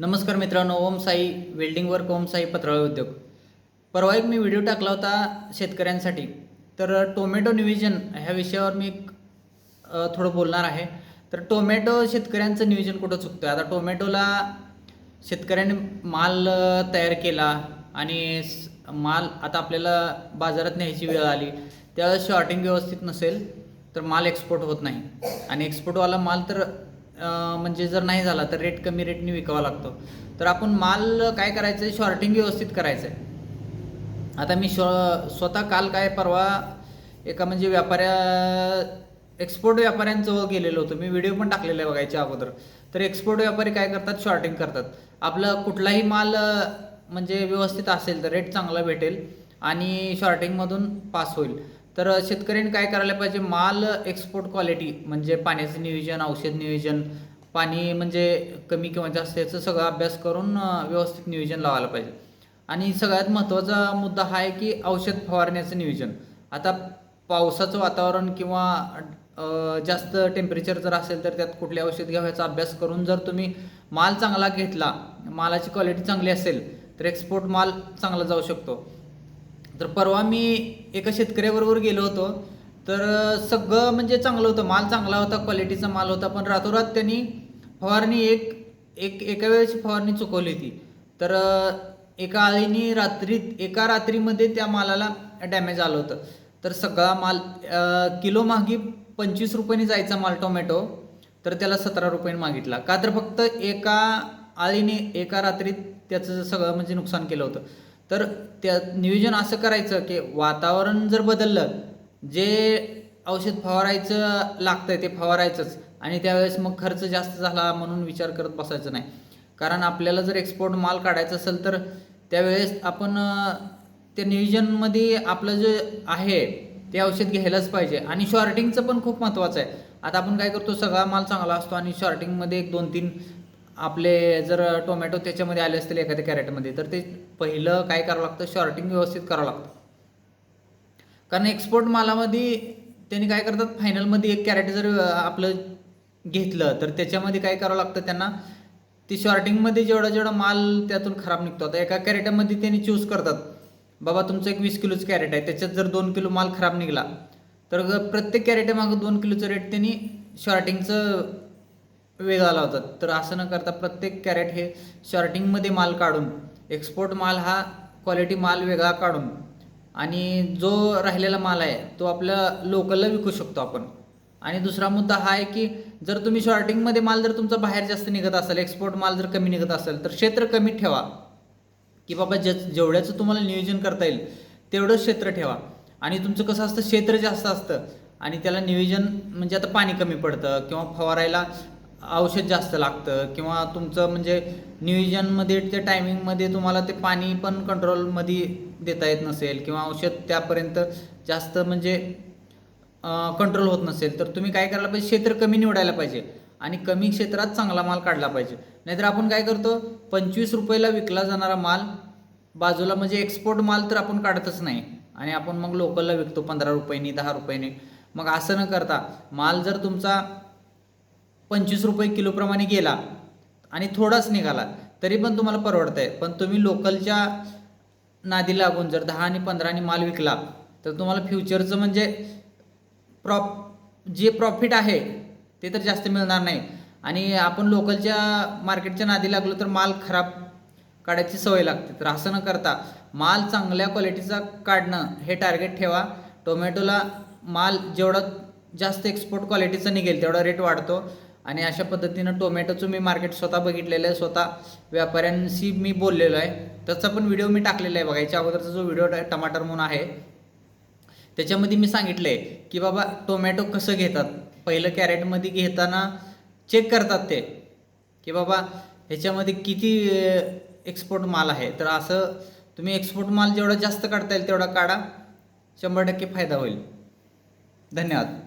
नमस्कार मित्रांनो, ओम Sai welding work, ओम साई पत्रावळी उद्योग. परवा एक मी व्हिडिओ टाकला होता शेतकऱ्यांसाठी. तर टोमॅटो नियोजन ह्या विषयावर मी थोडं बोलणार आहे. तर टोमॅटो शेतकऱ्यांचं नियोजन कुठं चुकतं. आता टोमॅटोला शेतकऱ्यांनी माल तयार केला आणि माल आता आपल्याला बाजारात न्यायची वेळ आली, त्यावेळेस शॉर्टिंग व्यवस्थित नसेल तर माल एक्सपोर्ट होत नाही. आणि एक्सपोर्टवाला माल तर म्हणजे जर नाही झाला तर कमी रेटने विकावा लागतो. तर आपण माल काय करायचं आहे, शॉर्टिंग व्यवस्थित करायचं आहे. आता मी स्वतः काल काय परवा एका म्हणजे एक्सपोर्ट व्यापाऱ्यांजवळ गेलेलो होतो. मी व्हिडिओ पण टाकलेला आहे बघायच्या अगोदर. तर एक्सपोर्ट व्यापारी काय करतात, शॉर्टिंग करतात. आपला कुठलाही माल म्हणजे व्यवस्थित असेल तर रेट चांगला भेटेल आणि शॉर्टिंगमधून पास होईल. तर शेतकऱ्यांनी काय करायला पाहिजे, माल एक्सपोर्ट क्वालिटी म्हणजे पाण्याचं नियोजन, औषध नियोजन, पाणी म्हणजे कमी किंवा जास्त याचं सगळा अभ्यास करून व्यवस्थित नियोजन लावायला पाहिजे. आणि सगळ्यात महत्त्वाचा मुद्दा हा आहे की औषध फवारण्याचं नियोजन. आता पावसाचं वातावरण किंवा जास्त टेम्परेचर जर असेल तर त्यात कुठले औषध घ्यावं याचा अभ्यास करून जर तुम्ही माल चांगला घेतला, मालाची क्वालिटी चांगली असेल तर एक्सपोर्ट माल चांगला जाऊ शकतो. तर परवा मी एका शेतकऱ्याबरोबर गेलो होतो. तर सगळं म्हणजे चांगलं होतं, माल चांगला होता, क्वालिटीचा माल होता. पण रातोरात त्यांनी फवारणी एका वेळेची फवारणी चुकवली होती. तर एका रात्रीमध्ये त्या मालाला डॅमेज आलं होतं. तर सगळा माल किलो मागे 25 रुपयांनी जायचा माल टोमॅटो, तर त्याला 17 रुपयांनी मागितला. का तर फक्त एका आळीने एका रात्रीत त्याचं सगळं म्हणजे नुकसान केलं होतं. तर त्या नियोजन असं करायचं की वातावरण जर बदललं, जे औषध फवारायचं लागतंय ते फवारायचंच. आणि त्यावेळेस मग खर्च जास्त झाला म्हणून विचार करत बसायचं नाही. कारण आपल्याला जर एक्सपोर्ट माल काढायचा असेल तर त्यावेळेस आपण त्या नियोजनमध्ये आपलं जे आहे ते औषध घ्यायलाच पाहिजे. आणि शॉर्टिंगचं पण खूप महत्त्वाचं आहे. आता आपण काय करतो, सगळा माल चांगला असतो आणि शॉर्टिंगमध्ये 1-2-3 आपले जर टोमॅटो त्याच्यामध्ये आले असतील एखाद्या कॅरेटमध्ये, तर ते पहिलं काय करावं लागतं, शॉर्टिंग व्यवस्थित करावं लागतं. कारण एक्सपोर्ट मालामध्ये त्यांनी काय करतात, फायनलमध्ये एक कॅरेट जर आपलं घेतलं तर त्याच्यामध्ये काय करावं लागतं त्यांना, ती शॉर्टिंगमध्ये जेवढा माल त्यातून खराब निघतो. आता एका कॅरेटामध्ये त्यांनी चूज करतात, बाबा तुमचं एक 20 किलोचं कॅरेट आहे, त्याच्यात जर 2 किलो माल खराब निघाला तर प्रत्येक कॅरेटामागं 2 किलोचं रेट त्यांनी शॉर्टिंगचं वेगळा लावतात. तर असं न करता प्रत्येक कॅरेट हे शॉर्टिंगमध्ये माल काढून, एक्सपोर्ट माल हा क्वालिटी माल वेगळा काढून आणि जो राहिलेला माल आहे तो आपल्या लोकलला विकू शकतो आपण. आणि दुसरा मुद्दा हा आहे की जर तुम्ही शॉर्टिंगमध्ये माल जर तुमचा बाहेर जास्त निघत असेल, एक्सपोर्ट माल जर कमी निघत असेल, तर क्षेत्र कमी ठेवा. की बाबा जेवढ्याचं तुम्हाला नियोजन करता येईल तेवढंच क्षेत्र ठेवा. आणि तुमचं कसं असतं, क्षेत्र जास्त असतं आणि त्याला नियोजन म्हणजे आता पाणी कमी पडतं किंवा फवारायला औषध जास्त लागतं किंवा तुमचं म्हणजे नियोजनमध्ये त्या टायमिंगमध्ये तुम्हाला ते पाणी पण कंट्रोलमध्ये देता येत नसेल किंवा औषध त्यापर्यंत जास्त म्हणजे कंट्रोल होत नसेल, तर तुम्ही काय करायला पाहिजे, क्षेत्र कमी निवडायला पाहिजे आणि कमी क्षेत्रात चांगला माल काढला पाहिजे. नाहीतर आपण काय करतो, 25 रुपयाला विकला जाणारा माल बाजूला म्हणजे एक्सपोर्ट माल तर आपण काढतच नाही आणि आपण मग लोकलला विकतो 15 रुपयांनी, 10 रुपयांनी. मग असं न करता माल जर तुमचा 25 रुपये किलोप्रमाणे गेला आणि थोडाच निघाला तरी पण तुम्हाला परवडतं आहे. पण तुम्ही लोकलच्या नादी लागून जर 10 आणि 15 माल विकला तर तुम्हाला फ्युचरचं म्हणजे जे प्रॉफिट आहे ते तर जास्त मिळणार नाही. आणि आपण लोकलच्या मार्केटच्या नादी लागलो तर माल खराब काढायची सवय लागते. तर असं न करता माल चांगल्या क्वालिटीचा काढणं हे टार्गेट ठेवा. टोमॅटोला माल जेवढा जास्त एक्सपोर्ट क्वालिटीचा निघेल तेवढा रेट वाढतो. आणि अशा पद्धतीनं टोमॅटोचं मी मार्केट स्वतः बघितलेलं आहे, स्वतः व्यापाऱ्यांशी मी बोललेलो आहे. त्याचा पण व्हिडिओ मी टाकलेला आहे बघा. याच्या अगोदरचा जो व्हिडिओ टमाटर म्हणून आहे त्याच्यामध्ये मी सांगितलं आहे की बाबा टोमॅटो कसं घेतात. पहिलं कॅरेटमध्ये घेताना चेक करतात ते की बाबा ह्याच्यामध्ये किती एक्सपोर्ट माल आहे. तर असं तुम्ही एक्सपोर्ट माल जेवढा जास्त काढता येईल तेवढा काढा, 100% फायदा होईल. धन्यवाद.